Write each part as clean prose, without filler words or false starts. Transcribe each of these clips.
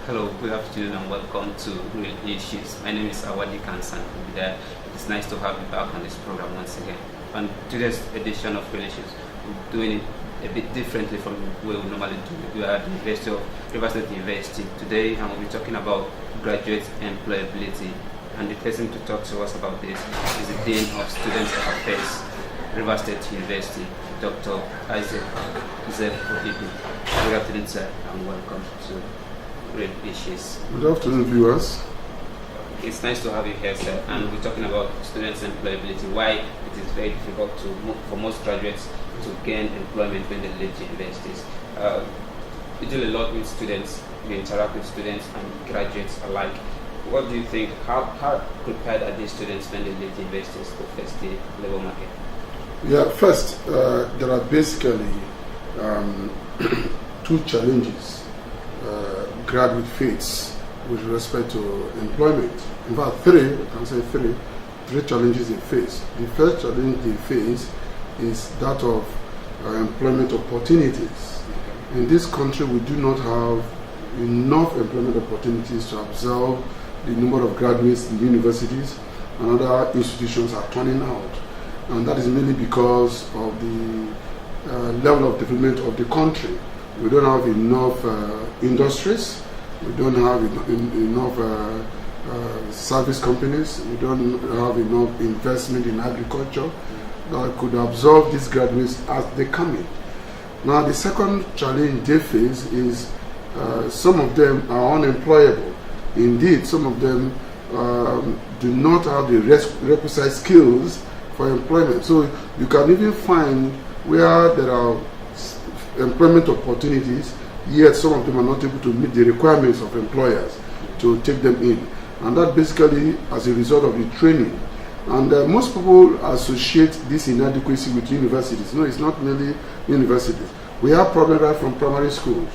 Hello, good afternoon, and welcome to Real Issues. My name is Awadi Kansan. It's nice to have you back on this program once again. On today's edition of Real Issues, we're doing it a bit differently from the way we normally do it. We are at the University of Rivers State University today, and we'll be talking about graduate employability. And the person to talk to us about this is the Dean of Students Affairs, Rivers State University, Dr. Isaac Zeb Obibi. Good afternoon, sir, and welcome to Real Issues. Good afternoon, viewers. It's nice to have you here, sir. And we're talking about students' employability. Why it is very difficult for most graduates to gain employment when they leave universities. We deal a lot with students. We interact with students and graduates alike. What do you think? How prepared are these students when they leave universities to face the labor market? Yeah, first, there are basically two challenges graduate face with respect to employment. In fact, three challenges they face. The first challenge they face is that of employment opportunities. In this country, we do not have enough employment opportunities to absorb the number of graduates the universities and other institutions are turning out. And that is mainly because of the level of development of the country. We don't have enough industries, we don't have enough service companies, we don't have enough investment in agriculture that could absorb these graduates as they come in. Now, the second challenge they face is some of them are unemployable. Indeed, some of them do not have the requisite skills for employment. So you can even find where there are employment opportunities, yet some of them are not able to meet the requirements of employers to take them in. And that basically as a result of the training. And most people associate this inadequacy with universities. No, it's not merely universities. We have problems right from primary schools.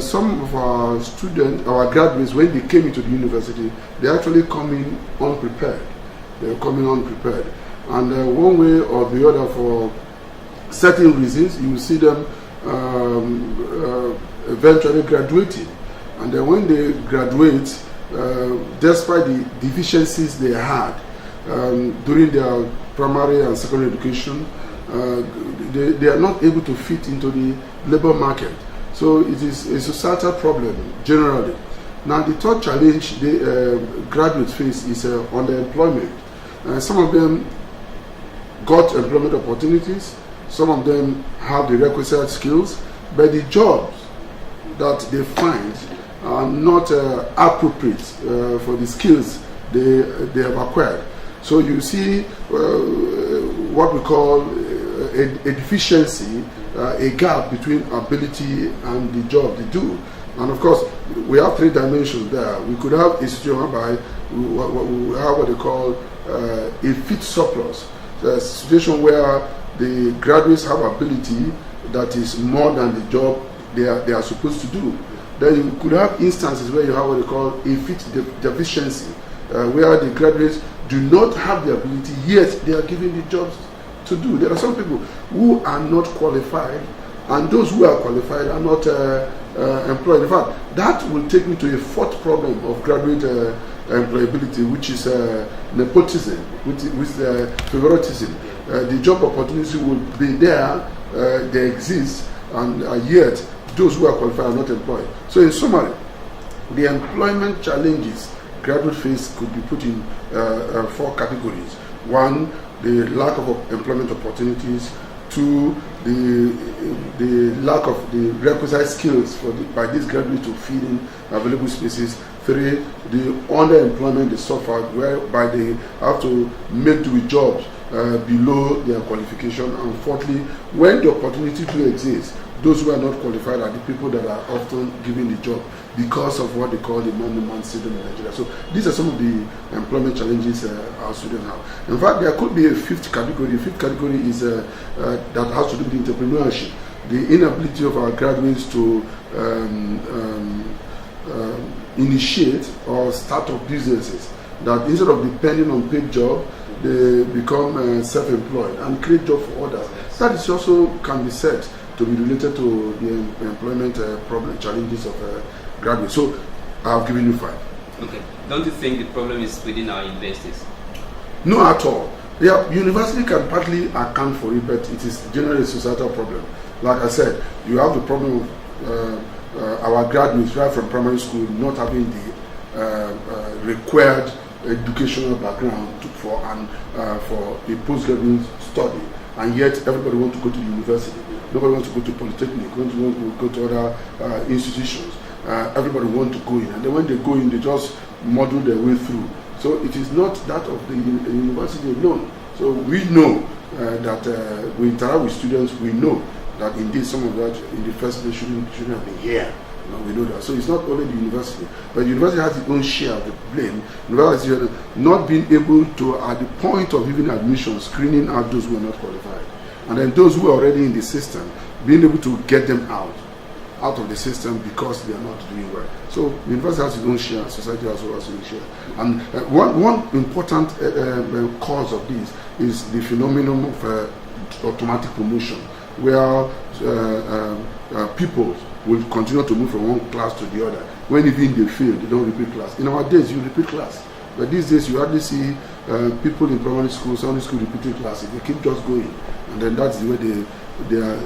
Some of our students, our graduates, when they came into the university, they actually come in unprepared. They're coming unprepared. And one way or the other, for certain reasons, you will see them eventually graduating. And then when they graduate, despite the deficiencies they had during their primary and secondary education, they are not able to fit into the labor market. So it is a societal problem generally. Now, the third challenge the graduates face is underemployment. Some of them got employment opportunities, some of them have the requisite skills, but the jobs that they find are not appropriate for the skills they have acquired. So you see what we call a deficiency, a gap between ability and the job they do. And of course, we have three dimensions there. We could have a situation whereby we have what they call a fit surplus. A situation where the graduates have ability that is more than the job they are supposed to do. Then you could have instances where you have what they call a fit deficiency, where the graduates do not have the ability, yet they are given the jobs to do. There are some people who are not qualified, and those who are qualified are not employed. In fact, that will take me to a fourth problem of graduate employability, which is nepotism, with favoritism. The job opportunity will be there, they exist, and yet those who are qualified are not employed. So in summary, the employment challenges graduate face could be put in four categories. One, the lack of employment opportunities. Two, the lack of the requisite skills by these graduates to fill in available spaces. Three, the underemployment they suffer, whereby they have to make do with jobs below their qualification. And fourthly, when the opportunity to exist, those who are not qualified are the people that are often given the job because of what they call the man-to-man syndrome in Nigeria. So these are some of the employment challenges our students have. In fact, there could be a fifth category. The fifth category is that has to do with entrepreneurship. The inability of our graduates to initiate or start up businesses. That instead of depending on paid job, they become self-employed and create job for others. That is also can be said to be related to the employment problem challenges of graduates. So I've given you 5. Okay. Don't you think the problem is within our universities? No, at all. Yeah, university can partly account for it, but it is generally a societal problem. Like I said, you have the problem of our graduates right from primary school not having the required educational background for a postgraduate study, and yet everybody wants to go to the university. Nobody wants to go to polytechnic. Nobody wants to go to other institutions. Everybody wants to go in, and then when they go in, they just model their way through. So it is not that of the university alone. So we know that we interact with students. We know that indeed some of that in the first place shouldn't have been here. We know that. So it's not only the university, but the university has its own share of the blame. The university has not being able to, at the point of even admission, screening out those who are not qualified, and then those who are already in the system, being able to get them out of the system because they are not doing well. So the university has its own share, society has its own share. And one important cause of this is the phenomenon of automatic promotion, where people will continue to move from one class to the other. When even they fail, they don't repeat class. In our days, you repeat class. But these days, you hardly see people in primary school, secondary school repeating classes. They keep just going. And then that's the way they are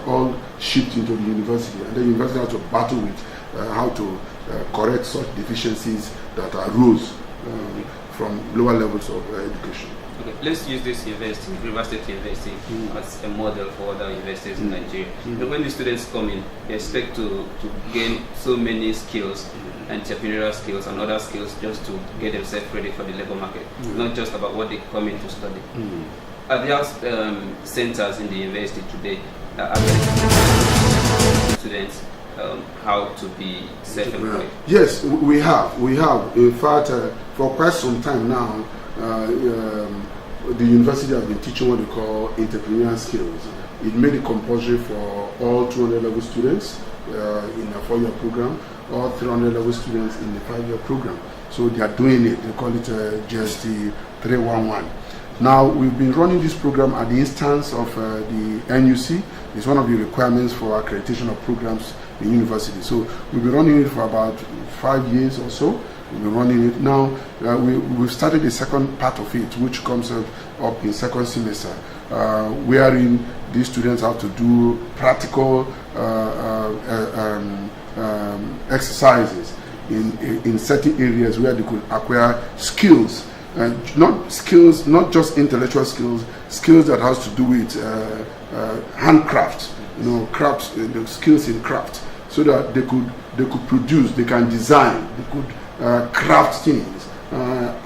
all shipped into the university. And the university has to battle with how to correct such deficiencies that arose from lower levels of education. Okay, let's use this university, River State University, as a model for other universities in Nigeria. When the students come in, they expect to gain so many skills, entrepreneurial skills and other skills, just to get themselves ready for the labor market. Not just about what they come in to study. Are there centers in the university today that are students how to be self-employed? Yes, we have. In fact, for quite some time now, the university has been teaching what they call entrepreneurial skills. It made it compulsory for all 200 level students in a 4-year program, or 300 level students in the 5-year program. So they are doing it. They call it GST 311. Now, we've been running this program at the instance of the NUC. It's one of the requirements for accreditation of programs in university. So we've been running it for about 5 years or so. We've been running it now. We've started the second part of it, which comes up in second semester, wherein these students have to do practical exercises in certain areas where they could acquire skills. Not just intellectual skills, skills that has to do with handcraft, crafts, skills in craft, so that they could produce, they can design, they could craft things,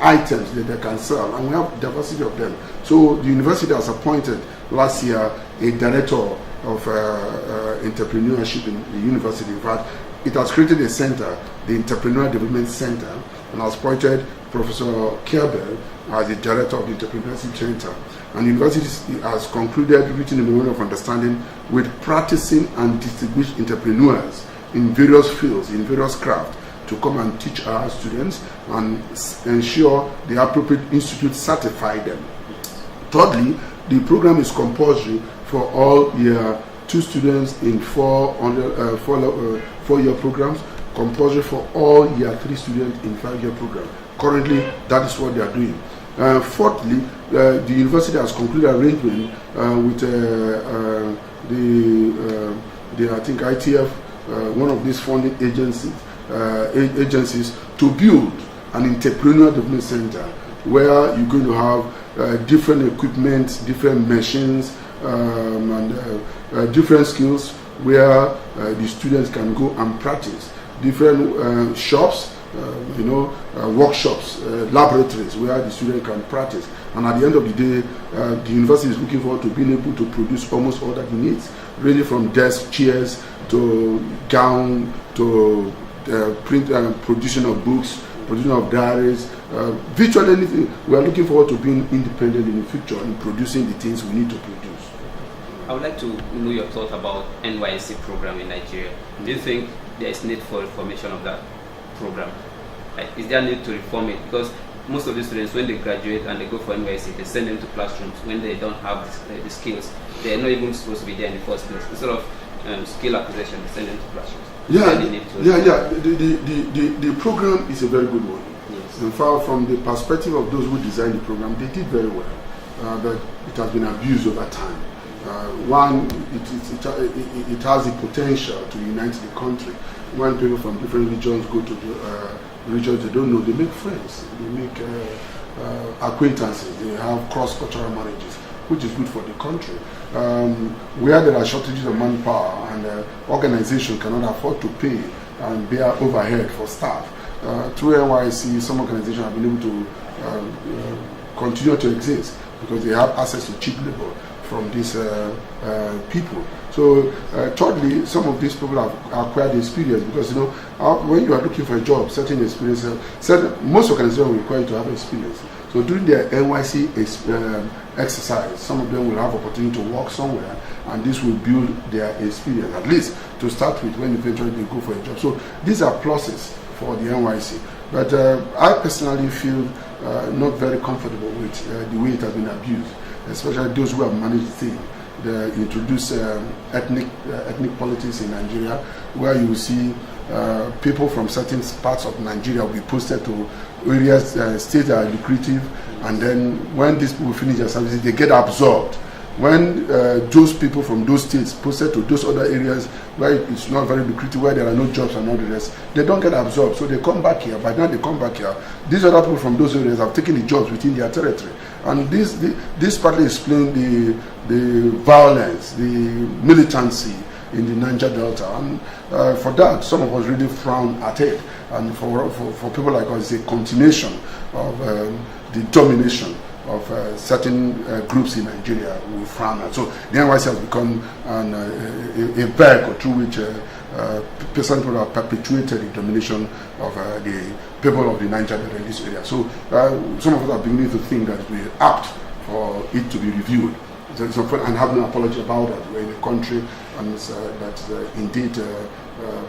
items that they can sell, and we have diversity of them. So the university has appointed last year a director of entrepreneurship in the university. In fact, it has created a center, the Entrepreneurial Development Center, and has appointed Professor Kerbel as the director of the Entrepreneurship Center. And the university has concluded written a memorandum of understanding with practicing and distinguished entrepreneurs in various fields, in various crafts, to come and teach our students and ensure the appropriate institutes certify them. Thirdly, the program is compulsory for all year 2 students in 4-year programs, compulsory for all year 3 students in 5-year program. Currently, that is what they are doing. Fourthly, the university has concluded arrangement with the I think ITF, one of these funding agencies, to build an entrepreneurial development center where you're going to have different equipment, different machines, and different skills where the students can go and practice. Different shops, workshops, laboratories where the student can practice. And at the end of the day, the university is looking forward to being able to produce almost all that it needs, ranging from desk, chairs, to gown, to print and production of books, production of diaries, virtually anything. We are looking forward to being independent in the future and producing the things we need to produce. I would like to know your thought about NYSC program in Nigeria. Do you think there is need for reformation of that program? Is there a need to reform it? Because most of the students, when they graduate and they go for NYSC, they send them to classrooms when they don't have the skills. They are not even supposed to be there in the first place. Instead of skill acquisition, they send them to classrooms. Yeah, the program is a very good one. Yes. In fact, from the perspective of those who designed the program, they did very well. But it has been abused over time. One, it has the potential to unite the country. When people from different regions go to the regions they don't know, they make friends, they make acquaintances, they have cross-cultural marriages, which is good for the country. Where there are shortages of manpower and organizations cannot afford to pay and bear overhead for staff, through NYSC, some organizations have been able to continue to exist because they have access to cheap labor from these people. So thirdly, some of these people have acquired experience because when you are looking for a job, certain experience, most organizations will require you to have experience. So during their NYSC exercise, some of them will have opportunity to work somewhere, and this will build their experience, at least to start with when eventually they go for a job. So these are pluses for the NYSC. But I personally feel not very comfortable with the way it has been abused, especially those who have managed the thing. They introduce ethnic politics in Nigeria, where you will see people from certain parts of Nigeria will be posted to areas, states that are lucrative, and then when these people finish their services, they get absorbed. When those people from those states posted to those other areas where it's not very lucrative, where there are no jobs and all the rest, they don't get absorbed. So they come back here. By the time they come back here, these other people from those areas have taken the jobs within their territory. And this partly explains the violence, the militancy in the Niger Delta. And for that, some of us really frown at it. And for people like us, it's a continuation of the domination of certain groups in Nigeria who frown at. So the NYSC has become a vehicle through which certain people have perpetuated the domination of the people of the Niger Delta in this area. So some of us are beginning to think that it will be apt for it to be reviewed and have no apology about that. We're in a country, and that's indeed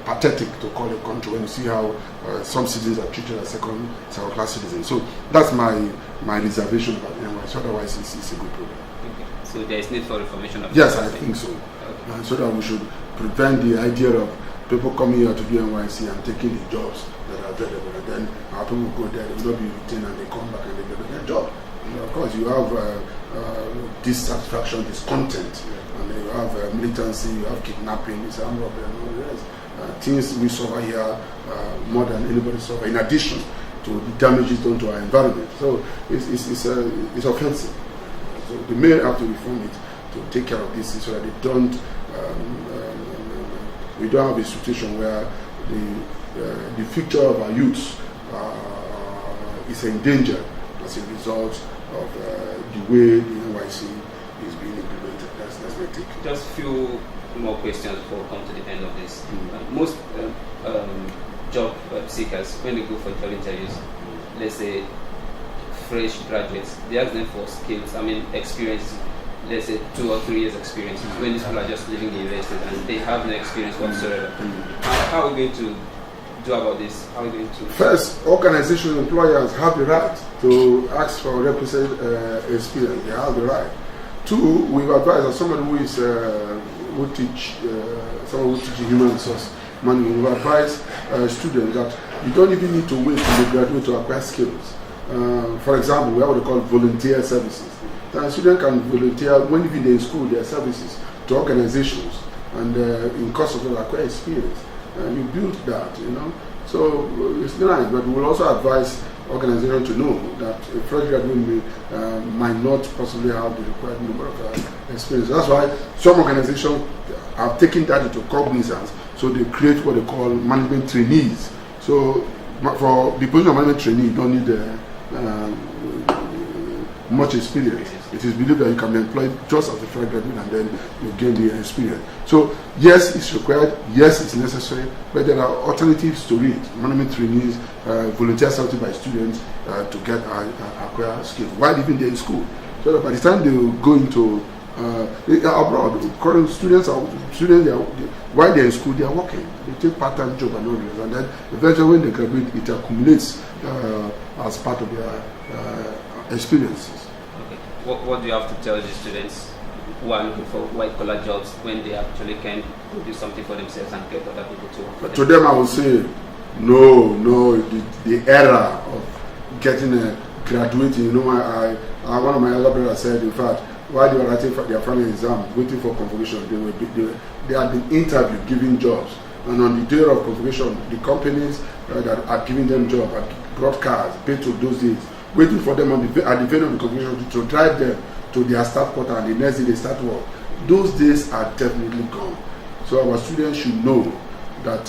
pathetic to call a country when you see how some citizens are treated as second-class citizens. So that's my reservation about NYSC. Otherwise, it's a good program. Okay. So there is need for reformation of Yes, I think so. Okay. So that we should prevent the idea of people coming here to do NYSC and taking the jobs that are available, and then our people go there, they will not be retained, and they come back and they get their job. Of course, you have dissatisfaction, discontent, and then you have militancy, you have kidnapping, you have robbery, and all the rest. Things we suffer here more than anybody suffer, in addition to the damages done to our environment. So it's offensive. So they may have to reform it to take care of this so that they don't. We don't have a situation where the future of our youth is endangered as a result of the way the NYSC is being implemented. That's my take. Just a few more questions before we come to the end of this. Most job seekers, when they go for job interviews, let's say fresh graduates, they ask them for skills, experience, let's say 2 or 3 years experience, when these people are just leaving the university and they have no experience whatsoever. How are we going to do about this? How are we going to... First, organizational employers have the right to ask for requisite experience. They have the right. 2, we've advised as somebody who is who teach human resource management, we advise students that you don't even need to wait till you graduate to acquire skills. For example, we have what we call volunteer services. The student can volunteer when even they're in school, their services to organizations, and in course of that acquire experience. You build that, So it's nice, but we will also advise organizations to know that a fresh graduate might not possibly have the required number of experience. That's why some organizations have taken that into cognizance, so they create what they call management trainees. So for the position of management trainee, you don't need much experience. It is believed that you can be employed just as a fresh graduate and then you gain the experience. So yes, it's required, yes, it's necessary, but there are alternatives to it. Management trainees, volunteer services by students to get acquire skills while even they're in school. So that by the time they go into abroad, current students while they're in school, they are working. They take part-time job and all this, and then eventually when they graduate, it accumulates as part of their experiences. Okay. What do you have to tell the students who are looking for white-collar jobs when they actually can do something for themselves and get other people to work for them? To them, I would say, no, the era of getting a graduating. You know, one of my elder brothers said, in fact, while they were writing for their final exam, waiting for convocation, they had been interviewed, given jobs. And on the day of convocation, the companies that are giving them jobs had brought cars, paid to those days, waiting for them at the venue of the convocation to drive them to their staff quarter, and the next day they start work. Those days are definitely gone. So our students should know that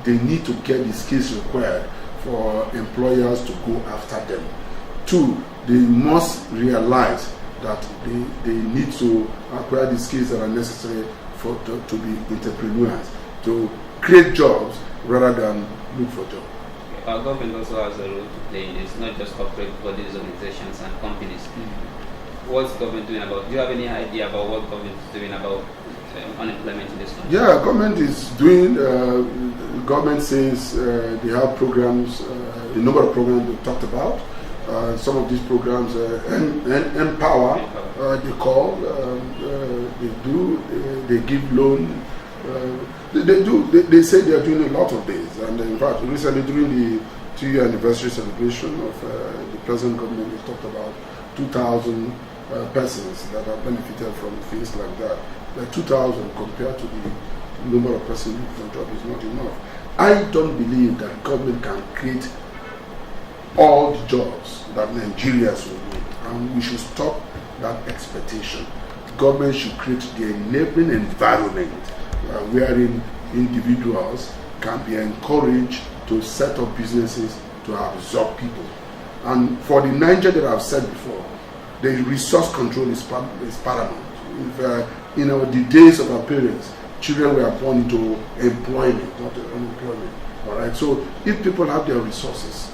they need to get the skills required for employers to go after them. 2, they must realize that they need to acquire the skills that are necessary to be entrepreneurs, to create jobs rather than look for jobs. Our government also has a role to play in this, not just corporate bodies, organizations, and companies. What's government doing about? Do you have any idea about what government is doing about unemployment in this country? Yeah, government is doing. Government says they have programs, a number of programs we talked about. Some of these programs, Empower, they call, they give loan. They say they are doing a lot of this, and in fact, recently during the 2-year anniversary celebration of the present government, they talked about 2,000 persons that have benefited from things like that. The 2,000 compared to the number of persons looking for job is not enough. I don't believe that government can create all the jobs that Nigerians will need, and we should stop that expectation. Government should create the enabling environment wherein individuals can be encouraged to set up businesses to absorb people. And for the Niger that I've said before, the resource control is paramount. If, the days of our parents, children were born into employment, not unemployment. All right. So if people have their resources,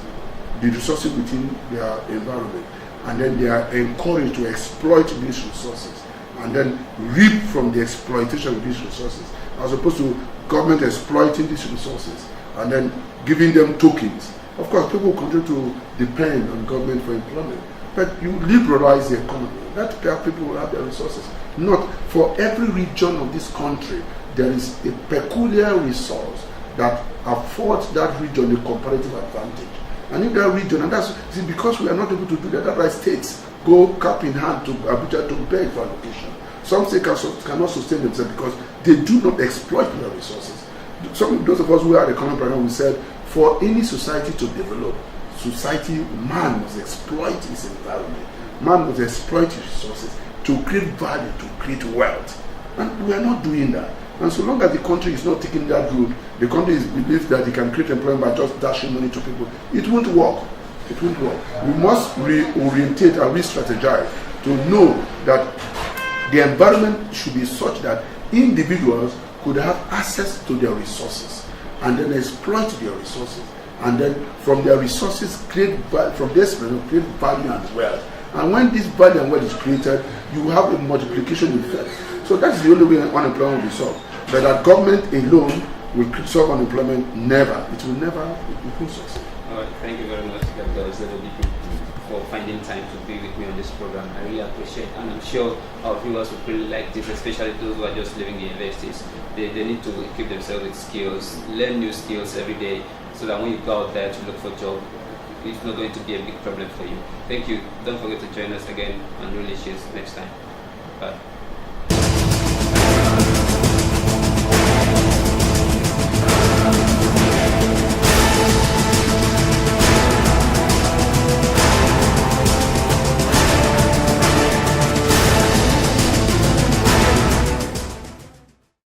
the resources within their environment, and then they are encouraged to exploit these resources, and then reap from the exploitation of these resources, as opposed to government exploiting these resources and then giving them tokens. Of course, people will continue to depend on government for employment, but you liberalize the economy. Let people have their resources. Not for every region of this country, there is a peculiar resource that affords that region a comparative advantage. And if that region, and that's because we are not able to do that, that's why states go cap in hand to Abuja to beg for allocation. Some states cannot sustain themselves because they do not exploit their resources. Those of us who are economic program, we said, for any society to develop, man must exploit his environment. Man must exploit his resources to create value, to create wealth. And we are not doing that. And so long as the country is not taking that route, the country believes that it can create employment by just dashing money to people. It won't work. It won't work. We must reorientate and re-strategize to know that the environment should be such that individuals could have access to their resources and then exploit their resources, and then from their resources create create value and wealth. And when this value and wealth is created, you have a multiplication effect. So that's the only way unemployment will be solved. But that government alone will solve unemployment, never. It will never be successful. All right, thank you very much, Dr. ZOBP, for finding time to be with me on this program. I really appreciate it, and I'm sure our viewers will really like this, especially those who are just leaving the universities. They need to equip themselves with skills, learn new skills every day, so that when you go out there to look for a job, it's not going to be a big problem for you. Thank you. Don't forget to join us again on Real Issues next time. Bye.